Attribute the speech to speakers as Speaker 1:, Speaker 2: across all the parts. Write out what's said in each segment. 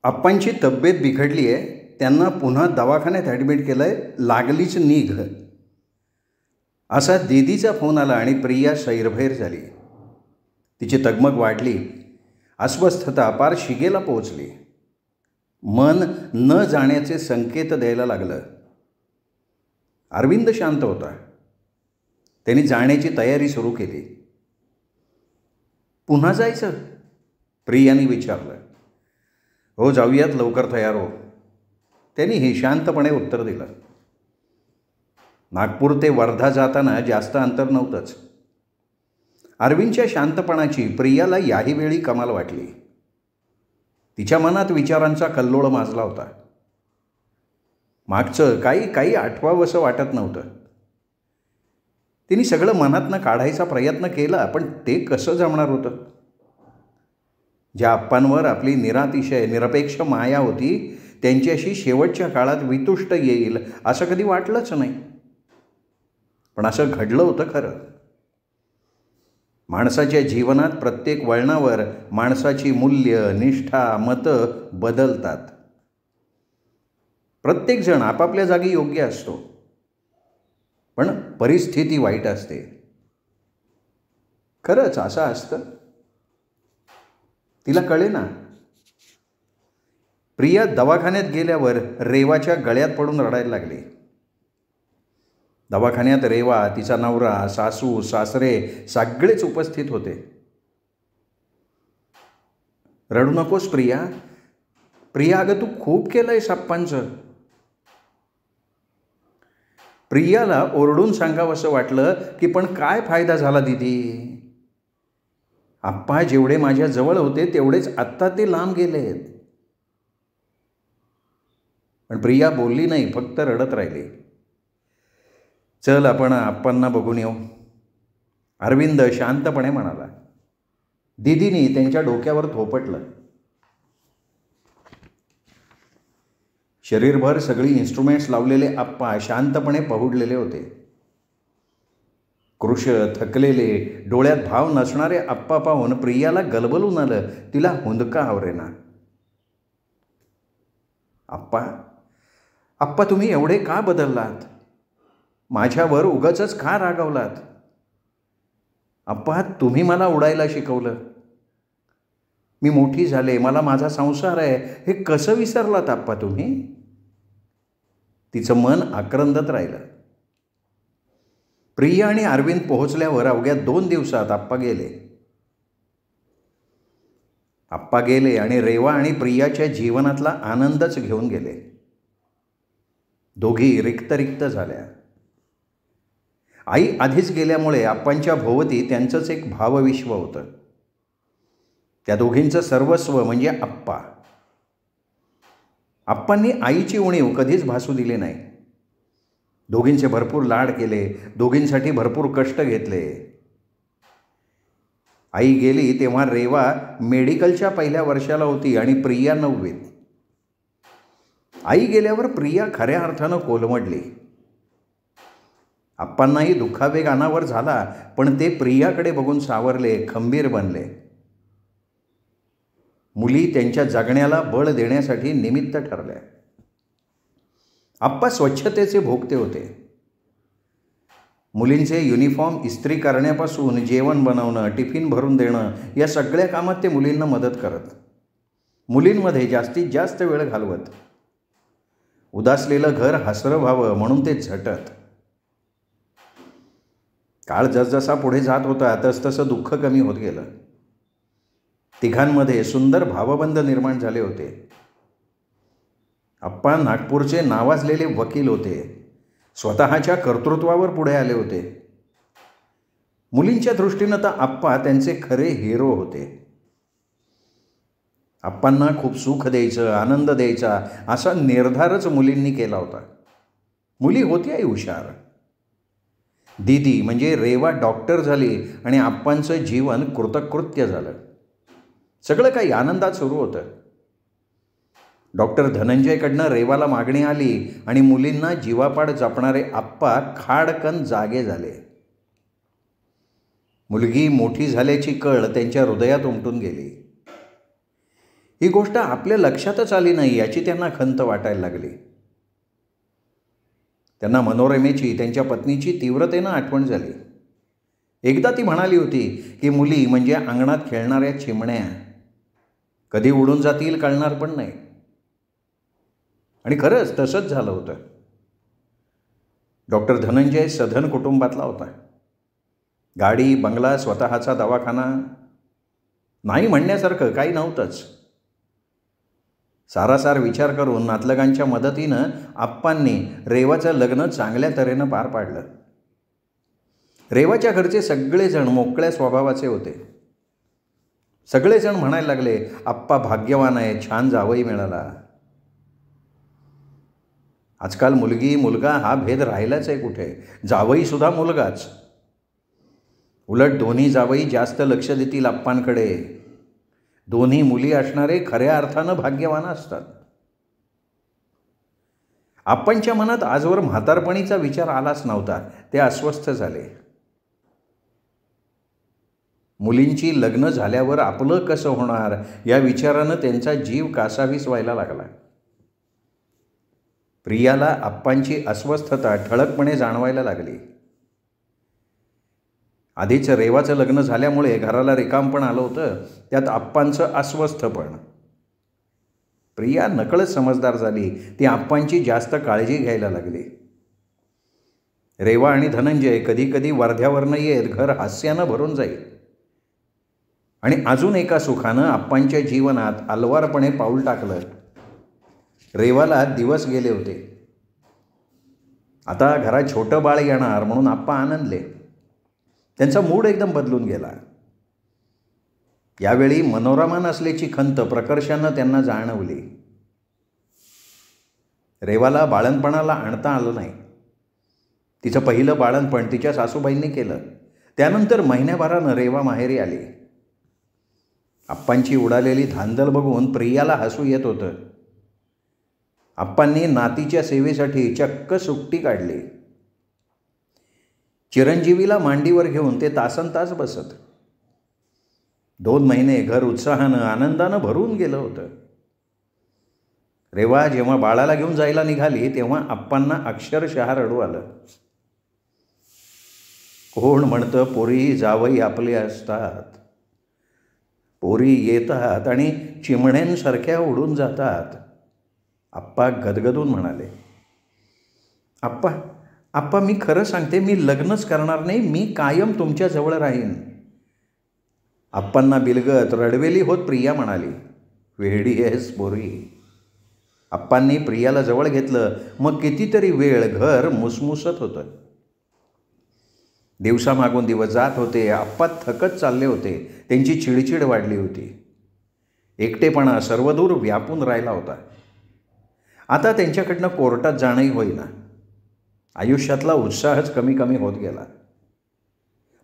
Speaker 1: आप्पांची तब्येत बिघडली आहे. त्यांना पुन्हा दवाखान्यात ॲडमिट केलं आहे. लागलीच निघ. असा दीदीचा फोन आला आणि प्रिया सैरभैर झाली. तिची तगमग वाढली. अस्वस्थता पार शिगेला पोहोचली. मन न जाण्याचे संकेत द्यायला लागलं. अरविंद शांत होता. त्यांनी जाण्याची तयारी सुरू केली. पुन्हा जायचं? प्रियाने विचारलं. हो, जाऊयात, लवकर तयार हो. त्यांनी हे शांतपणे उत्तर दिलं. नागपूर ते वर्धा जाताना जास्त अंतर नव्हतंच. अरविंदच्या शांतपणाची प्रियाला याही वेळी कमाल वाटली. तिच्या मनात विचारांचा कल्लोळ माजला होता. मागचं काही आठवावंसं वाटत नव्हतं. तिने सगळं मनातनं काढायचा प्रयत्न केला, पण ते कसं जमणार होतं? ज्या आप्पांवर आपली निरातिशय निरपेक्ष माया होती, त्यांच्याशी शेवटच्या काळात वितुष्ट येईल असं कधी वाटलंच नाही. पण असं घडलं होतं खरं. माणसाच्या जीवनात प्रत्येक वळणावर माणसाची मूल्य, निष्ठा, मतं बदलतात. प्रत्येकजण आपापल्या जागी योग्य असतो, पण परिस्थिती वाईट असते. खरंच असं असतं? तिला कळेना. प्रिया दवाखान्यात गेल्यावर रेवाच्या गळ्यात पडून रडायला लागली. दवाखान्यात रेवा, तिचा नवरा, सासू, सासरे सगळेच उपस्थित होते. रडू नकोस प्रिया. प्रिया, अगं तू खूप केलंयस आप्पांचं. प्रियाला ओरडून सांगावंसं वाटलं की पण काय फायदा झाला दीदी? आप्पा जेवढे माझ्या जवळ होते तेवढेच आत्ता ते लांब गेलेत. पण प्रिया बोलली नाही, फक्त रडत राहिली. चल, आपण आप्पांना बघून येऊ, अरविंद शांतपणे म्हणाला. दीदीने त्यांच्या डोक्यावर थोपटलं. शरीरभर सगळी इन्स्ट्रुमेंट्स लावलेले आप्पा शांतपणे पहुडलेले होते. कृश, थकलेले, डोळ्यात भाव नसणारे आप्पा पाहून प्रियाला गलबलून आलं. तिला हुंदका आवरेना. आप्पा, आप्पा तुम्ही एवढे का बदललात? माझ्यावर उगाचच का रागावलात? आप्पा, तुम्ही मला उडायला शिकवलं. मी मोठी झाले, मला माझा संसार आहे, हे कसं विसरलात आप्पा तुम्ही? तिचं मन आक्रंदत राहिलं. प्रिया आणि अरविंद पोहोचल्यावर अवघ्या 2 दिवसात आप्पा गेले. आप्पा गेले आणि रेवा आणि प्रियाच्या जीवनातला आनंदच घेऊन गेले. दोघी रिक्त रिक्त झाल्या. आई आधीच गेल्यामुळे आप्पांच्या भोवती त्यांचंच एक भावविश्व होतं. त्या दोघींचं सर्वस्व म्हणजे आप्पा. आप्पांनी आईची उणीव कधीच भासू दिली नाही. दोघींचे भरपूर लाड केले, दोघींसाठी भरपूर कष्ट घेतले. आई गेली तेव्हा रेवा मेडिकलच्या पहिल्या वर्षाला होती आणि प्रिया 9वीत. आई गेल्यावर प्रिया खऱ्या अर्थानं कोलमडली. आप्पांनाही दुःखावेग अनावर झाला, पण ते प्रियाकडे बघून सावरले, खंबीर बनले. मुली त्यांच्या जगण्याला बळ देण्यासाठी निमित्त ठरल्या. आप्पा स्वच्छतेचे भोगते होते. मुलींचे युनिफॉर्म इस्त्री करण्यापासून जेवण बनवणं, टिफिन भरून देणं या सगळ्या कामात ते मुलींना मदत करत. मुलींमध्ये जास्तीत जास्त वेळ घालवत. उदासलेलं घर हसरं व्हावं म्हणून ते झटत. काळ जसजसा पुढे जात होता तसतसं दुःख कमी होत गेलं. तिघांमध्ये सुंदर भावबंध निर्माण झाले होते. आप्पा नागपूरचे नावाजलेले वकील होते. स्वतःच्या कर्तृत्वावर पुढे आले होते. मुलींच्या दृष्टीनं तर आप्पा त्यांचे खरे हिरो होते. आप्पांना खूप सुख द्यायचं, आनंद द्यायचा असा निर्धारच मुलींनी केला होता. मुली होत्याही हुशार. दीदी म्हणजे रेवा डॉक्टर झाली आणि आप्पांचं जीवन कृतकृत्य झालं. सगळं काही आनंदात सुरू होतं. डॉक्टर धनंजयकडनं रेवाला मागणी आली आणि मुलींना जीवापाड जपणारे आप्पा खाडकन जागे झाले. मुलगी मोठी झाल्याची कळ त्यांच्या हृदयात उमटून गेली. ही गोष्ट आपल्या लक्षातच आली नाही याची त्यांना खंत वाटायला लागली. त्यांना मनोरमेची, त्यांच्या पत्नीची तीव्रतेनं आठवण झाली. एकदा ती म्हणाली होती की मुली म्हणजे अंगणात खेळणाऱ्या चिमण्या, कधी उडून जातील कळणार पण नाही. आणि खरंच तसंच झालं होतं. डॉक्टर धनंजय सधन कुटुंबातला होता. गाडी, बंगला, स्वतःचा दवाखाना नाही म्हणण्यासारखं काही नव्हतंच. सारासार विचार करून नातलगांच्या मदतीनं आप्पांनी रेवाचं लग्न चांगल्या तऱ्हेनं पार पाडलं. रेवाच्या घरचे सगळेजण मोकळ्या स्वभावाचे होते. सगळेजण म्हणायला लागले, आप्पा भाग्यवान आहे, छान जावई मिळाला. आजकाल मुलगी मुलगा हा भेद राहिलाच आहे कुठे. जावईसुद्धा मुलगाच. उलट दोन्ही जावई जास्त लक्ष देतील आप्पांकडे. दोन्ही मुली असणारे खऱ्या अर्थानं भाग्यवान असतात. आप्पांच्या मनात आजवर म्हातारपणीचा विचार आलाच नव्हता. ते अस्वस्थ झाले. मुलींची लग्न झाल्यावर आपलं कसं होणार या विचारानं त्यांचा जीव कासावीस व्हायला लागला. प्रियाला आप्पांची अस्वस्थता ठळकपणे जाणवायला लागली. आधीच रेवाचं लग्न झाल्यामुळे घराला रिकामपण आलं होतं, त्यात आप्पांचं अस्वस्थपण. प्रिया नकळत समजदार झाली. ती आप्पांची जास्त काळजी घ्यायला लागली. रेवा आणि धनंजय कधी कधी वर्ध्यावरनं येत घर हास्यानं भरून जाईल. आणि अजून एका सुखानं आप्पांच्या जीवनात अलवारपणे पाऊल टाकलं. रेवाला दिवस गेले होते. आता घरात छोटं बाळ येणार म्हणून आप्पा आनंदले. त्यांचा मूड एकदम बदलून गेला. यावेळी मनोरमा नसल्याची खंत प्रकर्षानं त्यांना जाणवली. रेवाला बाळणपणाला आणता आलं नाही. तिचं पहिलं बाळणपण तिच्या सासूबाईंनी केलं. त्यानंतर महिन्याभरानं रेवा माहेरी आली. आप्पांची उडालेली धांदल बघून प्रियाला हसू येत होतं. आप्पांनी नातीच्या सेवेसाठी चक्क सुट्टी काढली. चिरंजीवीला मांडीवर घेऊन ते तासनतास बसत. 2 महिने घर उत्साहानं आनंदानं भरून गेलं होतं. रेवा जेव्हा बाळाला घेऊन जायला निघाली तेव्हा आप्पांना अक्षरशः रडू आलं. कोण म्हणतं पोरी जावई आपले असतात. पोरी येतात आणि चिमण्यांसारख्या उडून जातात. आप्पा गदगदून म्हणाले, आप्पा मी खरं सांगते, मी लग्नच करणार नाही. मी कायम तुमच्या जवळ राहीन. आप्पांना बिलगत रडवेली होत प्रिया म्हणाली, वेडी आहेस पोरी. आप्पांनी प्रियाला जवळ घेतलं. मग कितीतरी वेळ घर मुसमुसत होतं. दिवसामागून दिवस जात होते. आप्पा थकत चालले होते. त्यांची चिडचिड वाढली होती. एकटेपणा सर्वदूर व्यापून राहिला होता. आता त्यांच्याकडनं कोर्टात जाणंही होईना. आयुष्यातला उत्साहच कमी कमी होत गेला.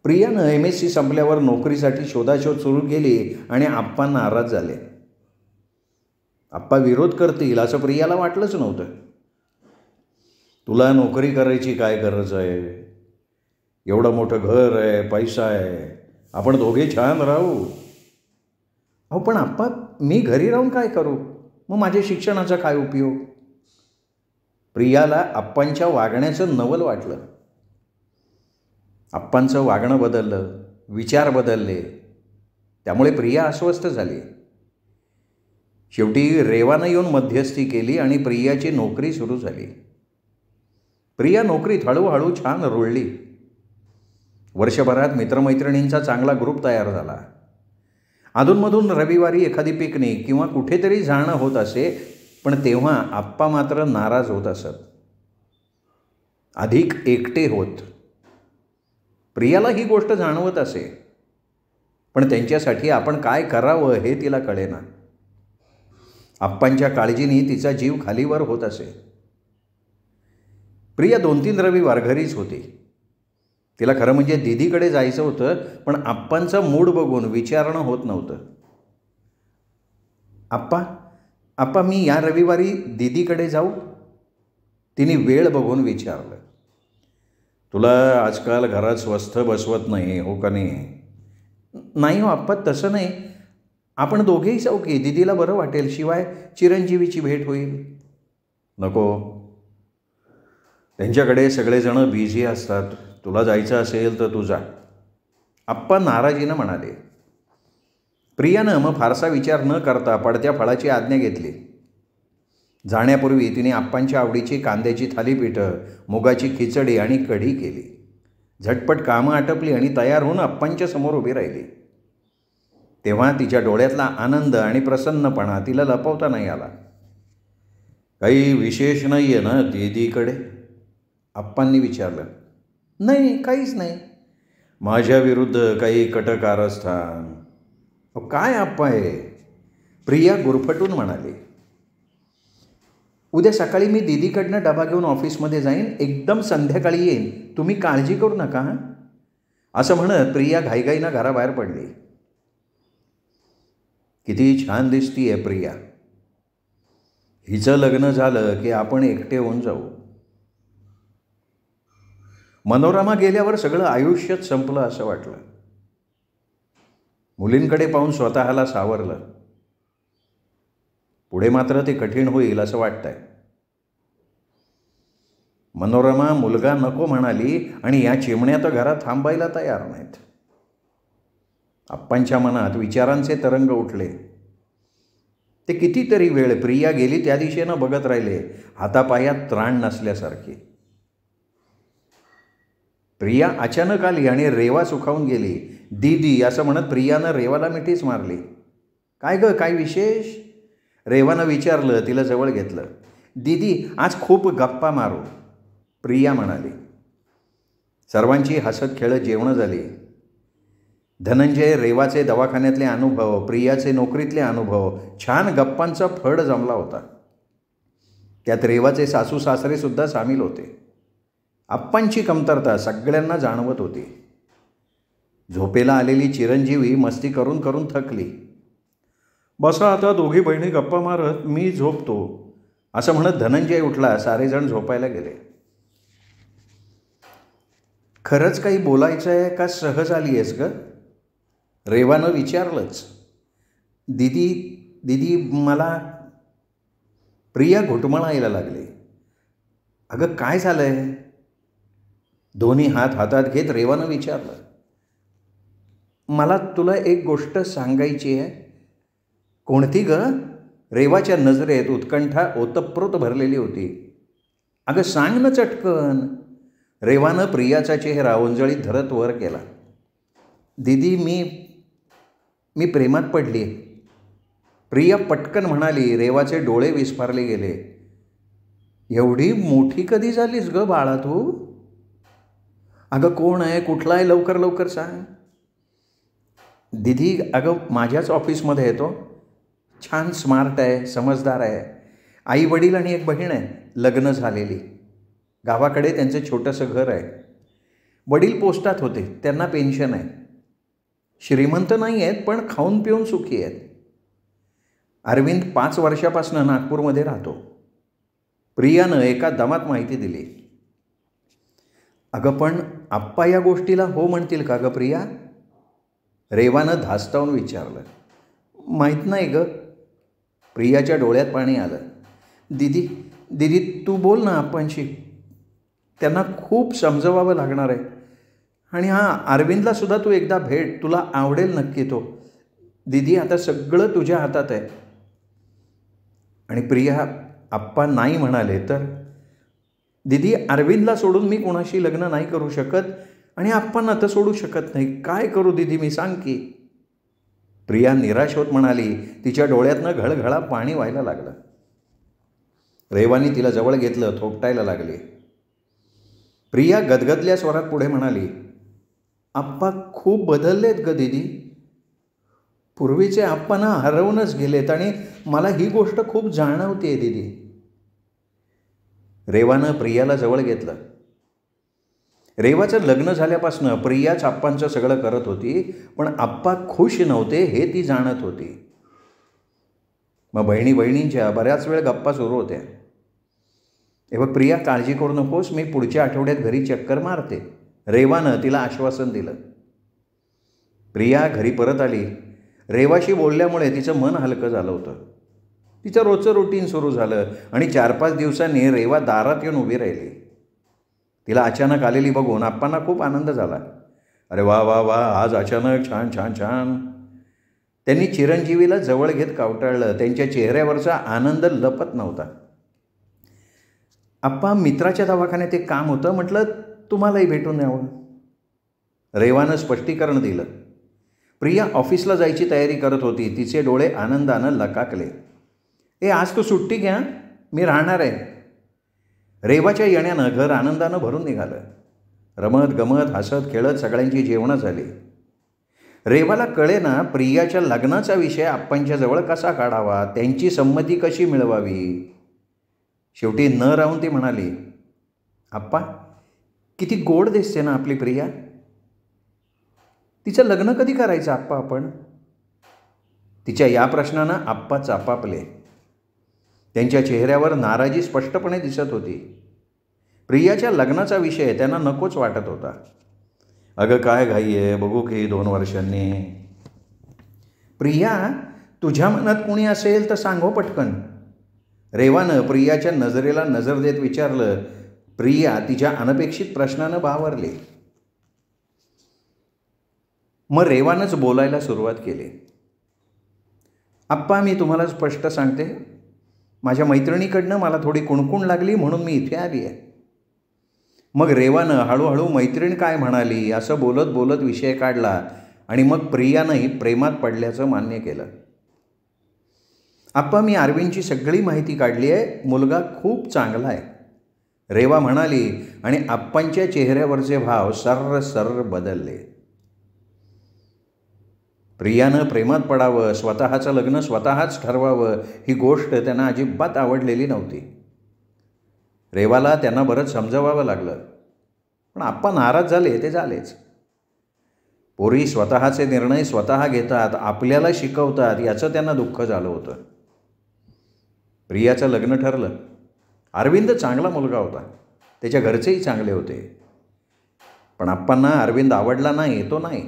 Speaker 1: प्रियानं MSc संपल्यावर नोकरीसाठी शोधाशोध सुरू केली आणि आप्पा नाराज झाले. आप्पा विरोध करतील असं प्रियाला वाटलंच नव्हतं. तुला नोकरी करायची काय गरज आहे? एवढं मोठं घर आहे, पैसा आहे, आपण दोघे छान राहू. अहो पण आप्पा, मी घरी राहून काय करू? मग माझ्या शिक्षणाचा काय उपयोग? प्रियाला आप्पांच्या वागण्याचं नवल वाटलं. आप्पांचं वागणं बदललं, विचार बदलले. त्यामुळे प्रिया अस्वस्थ झाली. शेवटी रेवानं येऊन मध्यस्थी केली आणि प्रियाची नोकरी सुरू झाली. प्रिया नोकरीत हळूहळू छान रुळली. वर्षभरात मित्रमैत्रिणींचा चांगला ग्रुप तयार झाला. अधूनमधून रविवारी एखादी पिकनिक किंवा कुठेतरी जाणं होत असे. पण तेव्हा आप्पा मात्र नाराज होत असत. अधिक एकटे होत. प्रियाला ही गोष्ट जाणवत असे. पण त्यांच्यासाठी आपण काय करावं हे तिला कळेना. आप्पांच्या काळजीने तिचा जीव खालीवर होत असे. प्रिया 2-3 रविवार घरीच होती. तिला खरं म्हणजे दीदीकडे जायचं होतं, पण आप्पांचा मूड बघून विचारणं होत नव्हतं. आप्पा मी या रविवारी दीदीकडे जाऊ? तिने वेळ बघून विचारलं. तुला आजकाल घरात स्वस्थ बसवत नाही हो का नाही? नाही हो आप्पा, तसं नाही. आपण दोघेही जाऊ की, दीदीला बरं वाटेल, शिवाय चिरंजीवीची भेट होईल. नको, त्यांच्याकडे सगळेजण बिझी असतात. तुला जायचं असेल तर तू जा, आप्पा नाराजीनं म्हणाले. प्रियानं मग फारसा विचार न करता पडत्या फळाची आज्ञा घेतली. जाण्यापूर्वी तिने आप्पांच्या आवडीची कांद्याची थालीपीठं, मुगाची खिचडी आणि कढी केली. झटपट कामं आटपली आणि तयार होऊन आप्पांच्या समोर उभी राहिली. तेव्हा तिच्या डोळ्यातला आनंद आणि प्रसन्नपणा तिला लपवता नाही आला. काही विशेष नाही आहे ना दीदीकडे? आप्पांनी विचारलं. नाही, काहीच नाही. माझ्या विरुद्ध काही कटकारस्थान? काय आप्पा आहे? प्रिया गुरफटून म्हणाली. उद्या सकाळी मी दीदीकडनं डबा घेऊन ऑफिसमध्ये जाईन, एकदम संध्याकाळी येईन, तुम्ही काळजी करू नका हां. असं म्हणत प्रिया घाईघाईनं घराबाहेर पडली. किती छान दिसतीये प्रिया. हिचं लग्न झालं की आपण एकटे होऊन जाऊ. मनोरमा गेल्यावर सगळं आयुष्यच संपलं असं वाटलं. मुलींकडे पाहून स्वतःला सावरलं. पुढे मात्र ते कठीण होईल असं वाटतंय. मनोरमा मुलगा नको म्हणाली आणि या चिमण्या तर घरात थांबायला तयार नाहीत. आप्पांच्या मनात विचारांचे तरंग उठले. ते कितीतरी वेळ प्रिया गेली त्या दिशेनं बघत राहिले, हातापायात त्राण नसल्यासारखी. प्रिया अचानक आली आणि रेवा सुखावून गेली. दीदी असं म्हणत प्रियानं रेवाला मिठीच मारली. काय गं, काय विशेष? रेवानं विचारलं. तिला जवळ घेतलं. दीदी आज खूप गप्पा मारू, प्रिया म्हणाली. सर्वांची हसत खेळत जेवणं झाली. धनंजय रेवाचे दवाखान्यातले अनुभव, प्रियाचे नोकरीतले अनुभव, छान गप्पांचा फड जमला होता. त्यात रेवाचे सासू सासरेसुद्धा सामील होते. आप्पांची कमतरता सगळ्यांना जाणवत होती. झोपेला आलेली चिरंजीवी मस्ती करून करून थकली. बसा आता दोघी बहिणी गप्पा मारत, मी झोपतो, असं म्हणत धनंजय उठला. सारेजण झोपायला गेले. खरंच काही बोलायचं आहे का सहज आली आहेस ग? रेवानं विचारलंच. दीदी दीदी मला, प्रिया घुटमळायला लागली. अगं काय झालंय? दोन्ही हात हातात घेत रेवानं विचारलं. मला तुला एक गोष्ट सांगायची आहे. कोणती ग? रेवाच्या नजरेत उत्कंठा ओतप्रोत भरलेली होती. अगं सांग ना चटकन. रेवानं प्रियाचा चेहरा ओंजळीत धरत वर केला. दीदी मी प्रेमात पडली. प्रिया पटकन म्हणाली. रेवाचे डोळे विस्फारले गेले. एवढी मोठी कधी झालीस ग बाळा तू? अगं कोण आहे, कुठला आहे, लवकर लवकर सांग. दीदी अगं माझ्याच ऑफिसमध्ये येतो. छान स्मार्ट आहे, समजदार आहे. आई वडील आणि एक बहीण आहे, लग्न झालेली. गावाकडे त्यांचं छोटंसं घर आहे. वडील पोस्टात होते, त्यांना पेन्शन आहे. श्रीमंत नाही आहेत पण खाऊन पिऊन सुखी आहेत. अरविंद 5 वर्षापासून नागपूरमध्ये राहतो. प्रियानं एका दमात माहिती दिली. अगं पण आप्पा या गोष्टीला हो म्हणतील का गं प्रिया? रेवानं धास्तावून विचारलं. माहीत नाही ग. प्रियाच्या डोळ्यात पाणी आलं. दीदी दीदी तू बोल ना आप्पांशी. त्यांना खूप समजवावं लागणार आहे. आणि हां, अरविंदलासुद्धा तू एकदा भेट, तुला आवडेल नक्की तो. दीदी आता सगळं तुझ्या हातात आहे. आणि प्रिया आप्पा नाही म्हणाले तर? दीदी अरविंदला सोडून मी कोणाशी लग्न नाही करू शकत आणि आप्पांना तर सोडू शकत नाही. काय करू दीदी मी, सांग की. प्रिया निराश होत म्हणाली. तिच्या डोळ्यातनं घळघळा पाणी व्हायला लागलं. रेवानी तिला जवळ घेतलं, थोपटायला लागली. प्रिया गदगदल्या स्वरात पुढे म्हणाली. आप्पा खूप बदललेत ग दीदी. पूर्वीचे आप्पांना हरवूनच गेलेत आणि मला ही गोष्ट खूप जाणवते दीदी. रेवानं प्रियाला जवळ घेतलं. रेवाचं लग्न झाल्यापासून प्रियाच आप्पांचं सगळं करत होती, पण आप्पा खुश नव्हते हे ती जाणत होती. मग बहिणींच्या बऱ्याच वेळ गप्पा सुरू होत्या. हे बघ प्रिया, काळजी करू नकोस, मी पुढच्या आठवड्यात घरी चक्कर मारते, रेवानं तिला आश्वासन दिलं. प्रिया घरी परत आली. रेवाशी बोलल्यामुळे तिचं मन हलकं झालं होतं. तिचं रोजचं रुटीन सुरू झालं आणि 4-5 दिवसांनी रेवा दारात येऊन उभी राहिली. तिला अचानक आलेली बघून आप्पांना खूप आनंद झाला. अरे वा वा वा, आज अचानक, छान छान छान. त्यांनी चिरंजीवीला जवळ घेत कावटाळलं. त्यांच्या चेहऱ्यावरचा आनंद लपत नव्हता. आप्पा, मित्राच्या दवाखान्यात एक काम होतं, म्हटलं तुम्हालाही भेटून यावं. रेवानं स्पष्टीकरण दिलं. प्रिया ऑफिसला जायची तयारी करत होती. तिचे डोळे आनंदानं लकाकले. आज तू सुट्टी घ्या, मी राहणार आहे. रेवाच्या येण्यानं घर आनंदानं भरून निघालं. रमत गमत हसत खेळत सगळ्यांची जेवणं झाली. रेवाला कळेना प्रियाच्या लग्नाचा विषय आप्पांच्या जवळ कसा काढावा, त्यांची संमती कशी मिळवावी. शेवटी न राहून ती म्हणाली, आप्पा, किती गोड दिसते ना आपली प्रिया. तिचं लग्न कधी करायचं आप्पा आपण? तिच्या या प्रश्नानं आप्पा चापापले. त्यांच्या चेहऱ्यावर नाराजी स्पष्टपणे दिसत होती. प्रियाच्या लग्नाचा विषय त्यांना नकोच वाटत होता. अगं काय घाई आहे, बघू की 2 वर्षांनी. प्रिया, तुझ्या मनात कोणी असेल तर सांगो पटकन. रेवानं प्रियाच्या नजरेला नजर देत विचारलं. प्रिया तिच्या अनपेक्षित प्रश्नानं बावरली. मग रेवानंच बोलायला सुरुवात केली. आप्पा, मी तुम्हाला स्पष्ट सांगते, माझ्या मैत्रिणीकडनं मला थोडी कुणकुण लागली म्हणून मी इथे आली आहे. मग रेवानं हळूहळू मैत्रीण काय म्हणाली असं बोलत बोलत विषय काढला आणि मग प्रियानंही प्रेमात पडल्याचं मान्य केलं. आप्पा, मी अरविंदची सगळी माहिती काढली आहे. मुलगा खूप चांगला आहे, रेवा म्हणाली आणि आप्पांच्या चेहऱ्यावरचे भाव सर्र बदलले. प्रियानं प्रेमात पडावं, स्वतःचं लग्न स्वतःच ठरवावं, ही गोष्ट त्यांना अजिबात आवडलेली नव्हती. रेवाला त्यांना बरंच समजवावं लागलं, पण आप्पा नाराज झाले ते झालेच. पोरी स्वतःचे निर्णय स्वतः घेतात, आपल्याला शिकवतात, याचं त्यांना दुःख झालं होतं. प्रियाचं लग्न ठरलं. अरविंद चांगला मुलगा होता, त्याच्या घरचेही चांगले होते, पण आप्पांना अरविंद आवडला नाही, तो नाही.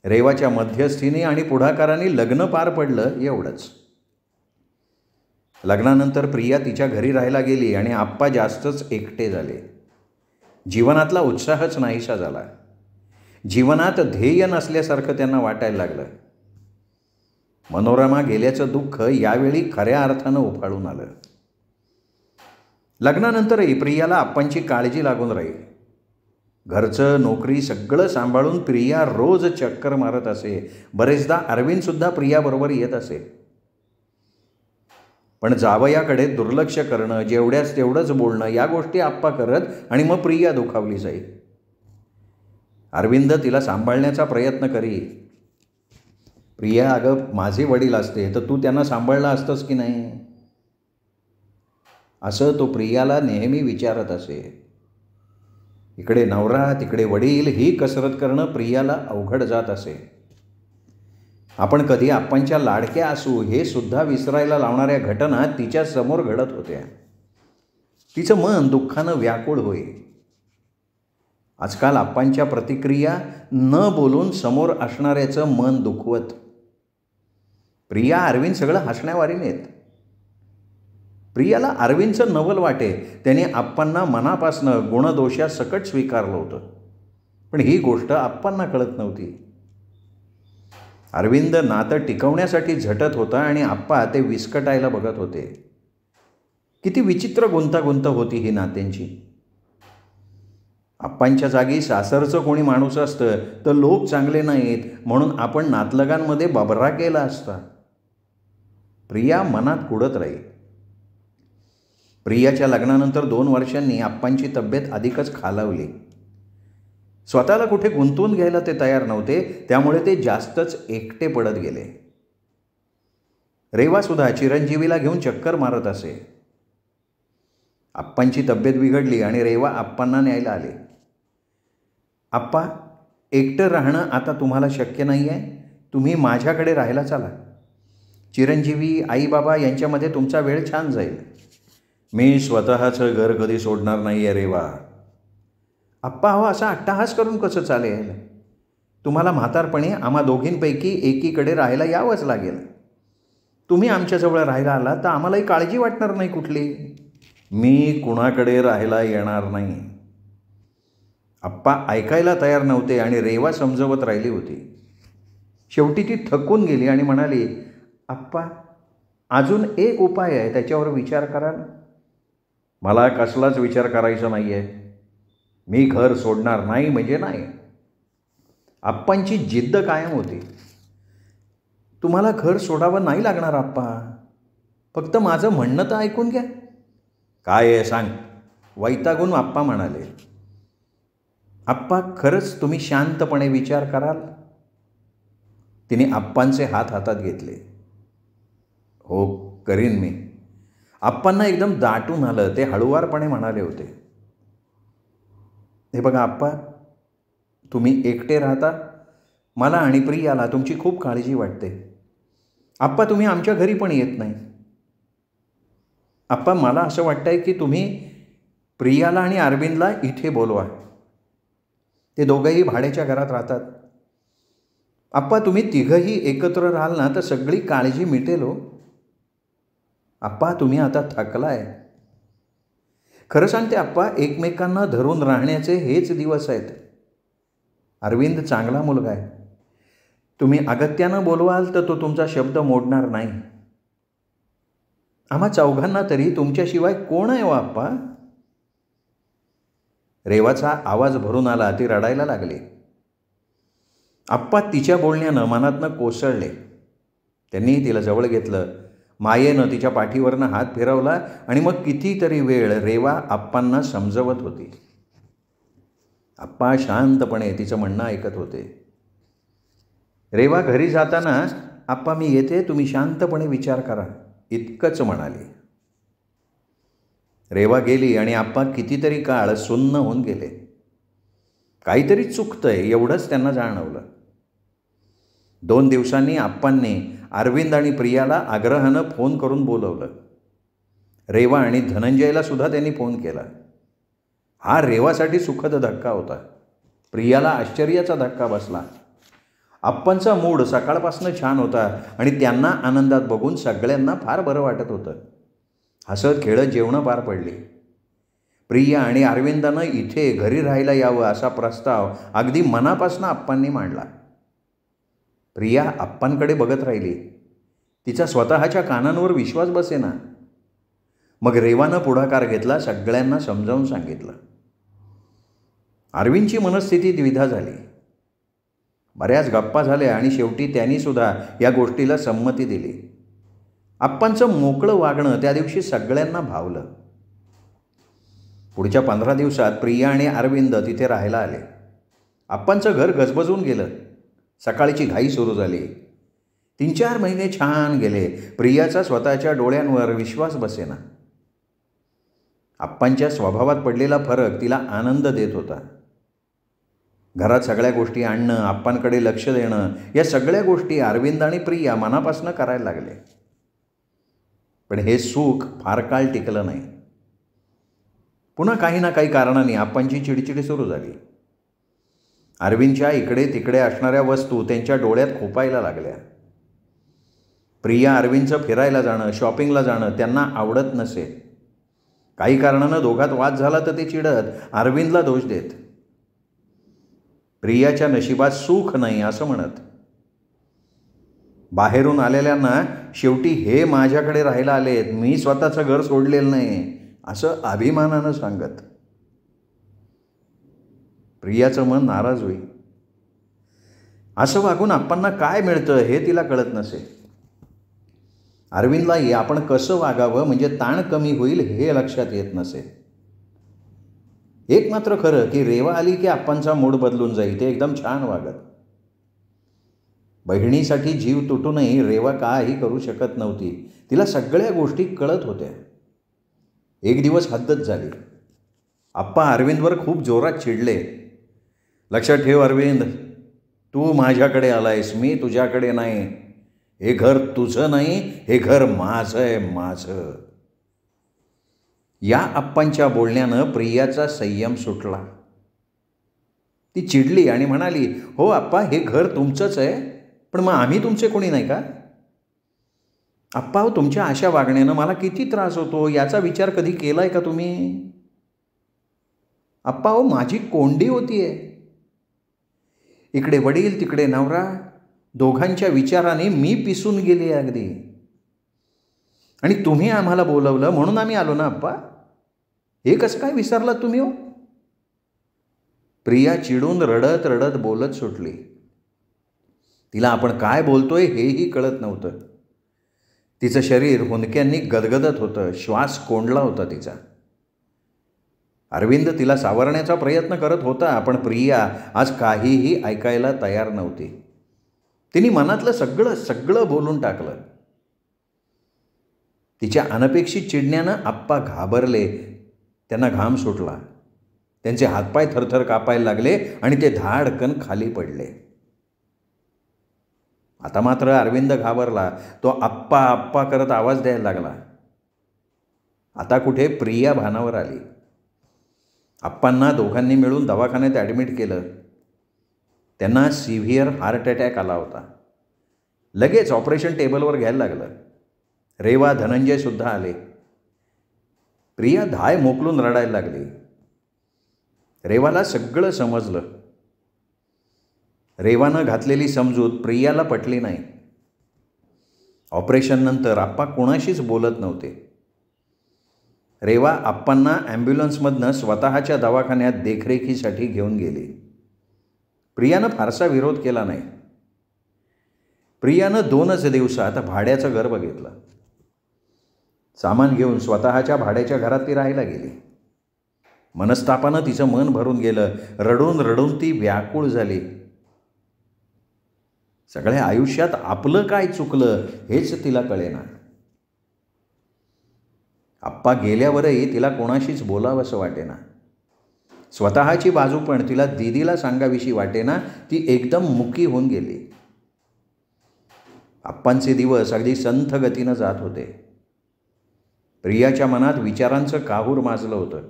Speaker 1: रेवाच्या मध्यस्थीने आणि पुढाकाराने लग्न पार पडलं, एवढंच. लग्नानंतर प्रिया तिच्या घरी राहायला गेली आणि आप्पा जास्तच एकटे झाले. जीवनातला उत्साहच नाहीसा झाला. जीवनात ध्येय नसल्यासारखं त्यांना वाटायला लागलं. मनोरमा गेल्याचं दुःख यावेळी खऱ्या अर्थानं उफाळून आलं. लग्नानंतरही प्रियाला आप्पांची काळजी लागून राहील. घरचं, नोकरी सगळं सांभाळून प्रिया रोज चक्कर मारत असे. बरेचदा अरविंदसुद्धा प्रियाबरोबर येत असे. पण जावयाकडे दुर्लक्ष करणं, जेवढ्याच तेवढंच बोलणं, या गोष्टी आप्पा करत आणि मग प्रिया दुखावली जाई. अरविंद तिला सांभाळण्याचा प्रयत्न करी. प्रिया, अगं माझे वडील असते तर तू त्यांना सांभाळलं असतंस की नाही, असं तो प्रियाला नेहमी विचारत असे. इकडे नवरा तिकडे वडील, ही कसरत करणं प्रियाला अवघड जात असे. आपण कधी आप्पांच्या लाडक्या असू हे सुद्धा विसरायला लावणाऱ्या घटना तिच्या समोर घडत होत्या. तिचं मन दुःखानं व्याकुळ होई. आजकाल आप्पांच्या प्रतिक्रिया न बोलून समोर असणाऱ्याचं मन दुखवत. प्रिया, अरविंद सगळं हसण्यावारीने येत. प्रियाला अरविंदचं नवल वाटे. त्याने आप्पांना मनापासनं गुणदोषा सकट स्वीकारलं होतं, पण ही गोष्ट आप्पांना कळत नव्हती. अरविंद नातं टिकवण्यासाठी झटत होता आणि आप्पा ते विस्कटायला बघत होते. किती विचित्र गुंतागुंत होती ही नात्यांची. आप्पांच्या जागी सासरचं कोणी माणूस असतं तर लोक चांगले नाहीत म्हणून आपण नातलगांमध्ये बबरा केला असता. प्रिया मनात कुडत राही. प्रियाच्या लग्नानंतर 2 वर्षांनी आप्पांची तब्येत अधिकच खालावली. स्वतःला कुठे गुंतवून घ्यायला ते तयार नव्हते, त्यामुळे ते जास्तच एकटे पडत गेले. रेवासुद्धा चिरंजीवीला घेऊन चक्कर मारत असे. आप्पांची तब्येत बिघडली आणि रेवा आप्पांना न्यायला आले. आप्पा, एकटं राहणं आता तुम्हाला शक्य नाही आहे, तुम्ही माझ्याकडे राहायला चला. चिरंजीवी, आई बाबा यांच्यामध्ये तुमचा वेळ छान जाईल. मी स्वतःचं घर कधी सोडणार नाही आहे रेवा. आप्पा, असा अट्टाहास करून कसं चालेल? तुम्हाला म्हातारपणी आम्हा दोघींपैकी एकीकडे राहायला यावंच लागेल. तुम्ही आमच्याजवळ राहायला आला तर आम्हालाही काळजी वाटणार नाही कुठली. मी कुणाकडे राहायला येणार नाही. आप्पा ऐकायला तयार नव्हते आणि रेवा समजवत राहिली होती. शेवटी ती थकून गेली आणि म्हणाली, आप्पा, अजून एक उपाय आहे, त्याच्यावर विचार कराल? मला कसलाच विचार करायचा नाही आहे. मी घर सोडणार नाही म्हणजे नाही. आप्पांची जिद्द कायम होती. तुम्हाला घर सोडावं नाही लागणार आप्पा, फक्त माझं म्हणणं तर ऐकून घ्या. काय आहे सांग, वैतागून आप्पा म्हणाले. आप्पा, खरंच तुम्ही शांतपणे विचार कराल? तिने आप्पांचे हात हातात घेतले. हो, करीन मी. आप्पांना एकदम दाटून आलं. ते हळुवारपणे म्हणाले होते, हे बघा आप्पा, तुम्ही एकटे राहता. मला आणि प्रियाला तुमची खूप काळजी वाटते. आप्पा, तुम्ही आमच्या घरी पण येत नाही. आप्पा, मला असं वाटतंय की तुम्ही प्रियाला आणि अरविंदला इथे बोलवा. ते दोघंही भाड्याच्या घरात राहतात. आप्पा, तुम्ही तिघंही एकत्र राहाल ना तर सगळी काळजी मिटेल हो. आप्पा, तुम्ही आता थकलाय. खरं सांगते आप्पा, एकमेकांना धरून राहण्याचे हेच दिवस आहेत. अरविंद चांगला मुलगा आहे. तुम्ही अगत्यानं बोलवाल तर तो तुमचा शब्द मोडणार नाही. आम्हा चौघांना तरी तुमच्याशिवाय कोण आहे हो आप्पा? रेवाचा आवाज भरून आला. ती रडायला लागली. आप्पा तिच्या बोलण्यानं मनातनं कोसळले. त्यांनी तिला जवळ घेतलं. मायेनं तिच्या पाठीवरनं हात फिरवला आणि मग कितीतरी वेळ रेवा आप्पांना समजवत होती. आप्पा शांतपणे तिचं म्हणणं ऐकत होते. रेवा घरी जाताना, आप्पा मी येते, तुम्ही शांतपणे विचार करा, इतकंच म्हणाली. रेवा गेली आणि आप्पा कितीतरी काळ सुन्न होऊन गेले. काहीतरी चुकतंय एवढंच त्यांना जाणवलं. 2 दिवसांनी आप्पांनी अरविंद आणि प्रियाला आग्रहानं फोन करून बोलवलं. रेवा आणि धनंजयला सुद्धा त्यांनी फोन केला. हा रेवासाठी सुखद धक्का होता. प्रियाला आश्चर्याचा धक्का बसला. आप्पांचा मूड सकाळपासून छान होता आणि त्यांना आनंदात बघून सगळ्यांना फार बरं वाटत होतं. हसत खेळत जेवणं पार पडली. प्रिया आणि अरविंदानं इथे घरी राहायला यावं असा प्रस्ताव अगदी मनापासून आप्पांनी मांडला. प्रिया आप्पांकडे बघत राहिली. तिचा स्वतःच्या कानांवर विश्वास बसेना. मग रेवानं पुढाकार घेतला. सगळ्यांना समजावून सांगितलं. अरविंदची मनस्थिती द्विधा झाली. बऱ्याच गप्पा झाल्या आणि शेवटी त्यांनी सुद्धा या गोष्टीला संमती दिली. आप्पांचं मोकळं वागणं त्या दिवशी सगळ्यांना भावलं. पुढच्या 15 दिवसात प्रिया आणि अरविंद तिथे राहायला आले. आप्पांचं घर गजबजून गेलं. सकाळची घाई सुरू झाली. 3-4 महिने छान गेले. प्रियाचा स्वतःच्या डोळ्यांवर विश्वास बसेना. आप्पांच्या स्वभावात पडलेला फरक तिला आनंद देत होता. घरात सगळ्या गोष्टी आणणं, आप्पांकडे लक्ष देणं, या सगळ्या गोष्टी अरविंद आणि प्रिया मनापासून करायला लागले. पण हे सुख फार काळ टिकलं नाही. पुन्हा काही ना काही कारणाने आप्पांची चिडचिडी सुरू झाली. अरविंदच्या इकडे तिकडे असणाऱ्या वस्तू त्यांच्या डोळ्यात खोपायला लागल्या. प्रिया अरविंदचं फिरायला जाणं, शॉपिंगला जाणं त्यांना आवडत नसे. काही कारणानं दोघात वाद झाला तर ते चिडत अरविंदला दोष देत. प्रियाच्या नशिबात सुख नाही असं म्हणत. बाहेरून आलेल्यांना शेवटी हे माझ्याकडे राहायला आलेत, मी स्वतःचं घर सोडलेलं नाही असं अभिमानानं सांगत. प्रियाचं मन नाराज होई. असं वागून आप्पांना काय मिळतं हे तिला कळत नसे. अरविंदलाही आपण कसं वागावं म्हणजे ताण कमी होईल हे लक्षात येत नसे. एक मात्र खरं की रेवा आली की आप्पांचा मूड बदलून जाईल. ते एकदम छान वागत. बहिणीसाठी जीव तुटूनही रेवा काही करू शकत नव्हती. तिला सगळ्या गोष्टी कळत होत्या. एक दिवस हद्दच झाली. आप्पा अरविंदवर खूप जोरात चिडले. लक्षात ठेव अरविंद, तू माझ्याकडे आलायस, मी तुझ्याकडे नाही. हे घर तुझं नाही, हे घर माझं आहे, माझं. या आप्पांच्या बोलण्यानं प्रियाचा संयम सुटला. ती चिडली आणि म्हणाली, हो आप्पा, हे घर तुमचंच आहे, पण मग आम्ही तुमचे कोणी नाही का? आप्पा, हो तुमच्या अशा वागण्यानं मला किती त्रास होतो याचा विचार कधी केला आहे का तुम्ही? आप्पा, हो माझी कोंडी होती आहे. इकडे वडील तिकडे नवरा, दोघांच्या विचाराने मी पिसून गेले अगदी. आणि तुम्ही आम्हाला बोलवलं म्हणून आम्ही आलो ना आप्पा. हे कसं काय विसरलात तुम्ही हो? प्रिया चिडून रडत रडत बोलत सुटली. तिला आपण काय बोलतोय हेही कळत नव्हतं. तिचं शरीर हुंदक्यांनी गदगदत होतं, श्वास कोंडला होता तिचा. अरविंद तिला सावरण्याचा प्रयत्न करत होता, पण प्रिया आज काहीही ऐकायला तयार नव्हती. तिने मनातलं सगळं सगळं बोलून टाकलं. तिच्या अनपेक्षित चिडण्यानं आप्पा घाबरले. त्यांना घाम सुटला. त्यांचे हातपाय थरथर कापायला लागले आणि ते धाडकन खाली पडले. आता मात्र अरविंद घाबरला. तो आप्पा आप्पा करत आवाज द्यायला लागला. आता कुठे प्रिया भानावर आली. आप्पांना दोघांनी मिळून दवाखान्यात ॲडमिट केलं. त्यांना सिव्हिअर हार्ट अटॅक आला होता. लगेच ऑपरेशन टेबलवर घ्यायला लागलं. रेवा, धनंजयसुद्धा आले. प्रिया धाय मोकलून रडायला लागली. रेवाला सगळं समजलं. रेवानं घातलेली समजूत प्रियाला पटली नाही. ऑपरेशननंतर आप्पा कोणाशीच बोलत नव्हते. रेवा आप्पांना ॲम्ब्युलन्समधनं स्वतःच्या दवाखान्यात देखरेखीसाठी घेऊन गेली. प्रियानं फारसा विरोध केला नाही. प्रियानं 2च दिवसात भाड्याचं घर बघितलं. सामान घेऊन स्वतःच्या भाड्याच्या घरात ती राहायला गेली. मनस्तापानं तिचं मन भरून गेलं. रडून रडून ती व्याकुळ झाली. सगळ्या आयुष्यात आपलं काय चुकलं हेच तिला कळेना. आप्पा गेल्यावरही तिला कोणाशीच बोलावंसं वाटेना. स्वतःची बाजू पण तिला दीदीला सांगावीशी वाटेना. ती एकदम मुकी होऊन गेली. आप्पांचे दिवस अगदी संथ गतीनं जात होते. प्रियाच्या मनात विचारांचं काहूर माजलं होतं.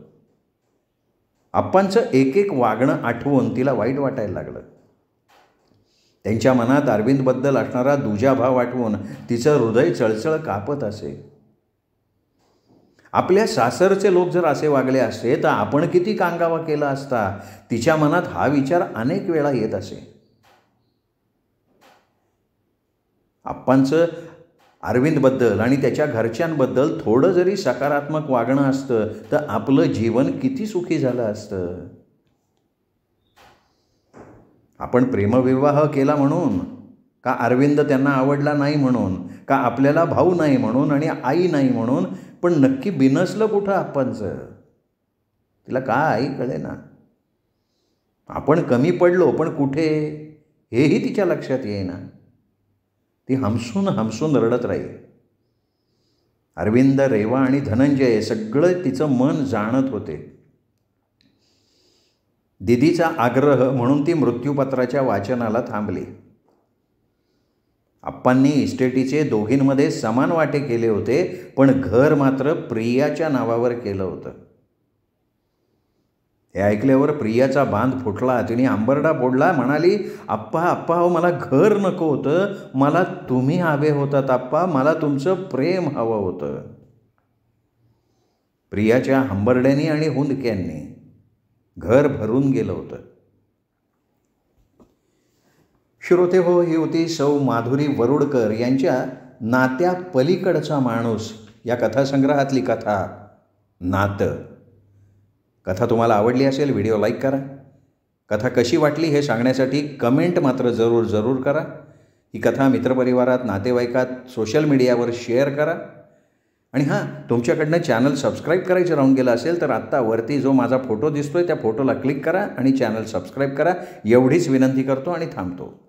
Speaker 1: आप्पांचं एक एक वागणं आठवून तिला वाईट वाटायला लागलं. त्यांच्या मनात अरविंदबद्दल असणारा दुजाभाव आठवून तिचं हृदय चळचळ कापत असे. आपल्या सासरचे लोक जर असे वागले असते तर आपण किती कांगावा केला असता, तिच्या मनात हा विचार अनेक वेळा येत असे. आप्पांचं अरविंदबद्दल आणि त्याच्या घरच्यांबद्दल थोडं जरी सकारात्मक वागणं असतं तर आपलं जीवन किती सुखी झालं असतं. आपण प्रेमविवाह केला म्हणून, का अरविंद त्यांना आवडला नाही म्हणून, का आपल्याला भाऊ नाही म्हणून आणि आई नाही म्हणून, पण नक्की बिनसलं कुठं आप्पांचं? तिला काय कळेना. आपण कमी पडलो पण कुठे हेही तिच्या लक्षात येईना. ती हमसून हमसून रडत राहील. अरविंद, रेवा आणि धनंजय सगळं तिचं मन जाणत होते. दीदीचा आग्रह म्हणून ती मृत्यूपत्राच्या वाचनाला थांबली. आप्पांनी इस्टेटीचे दोघींमध्ये समान वाटे केले होते, पण घर मात्र प्रियाच्या नावावर केलं होतं. हे ऐकल्यावर प्रियाचा बांध फुटला. तिने आंबरडा फोडला. म्हणाली, आप्पा आप्पा, हो मला घर नको होतं, मला तुम्ही हवे होतात आप्पा, मला तुमचं प्रेम हवं होतं. प्रियाच्या हंबरड्यांनी आणि हुंदक्यांनी घर भरून गेलं होतं. श्रोते हो, ही होती सौ माधुरी वरुडकर यांच्या नात्या पलीकडचा माणूस या कथासंग्रहातली कथा नातं. कथा तुम्हाला आवडली असेल, व्हिडिओ लाईक करा. कथा कशी वाटली हे सांगण्यासाठी कमेंट मात्र जरूर जरूर करा. ही कथा मित्रपरिवारात, नातेवाईकात, सोशल मीडियावर शेअर करा. आणि हां, तुमच्याकडनं चॅनल सबस्क्राईब करायचं राहून गेलं असेल तर आत्ता वरती जो माझा फोटो दिसतोय त्या फोटोला क्लिक करा आणि चॅनल सबस्क्राईब करा. एवढीच विनंती करतो आणि थांबतो.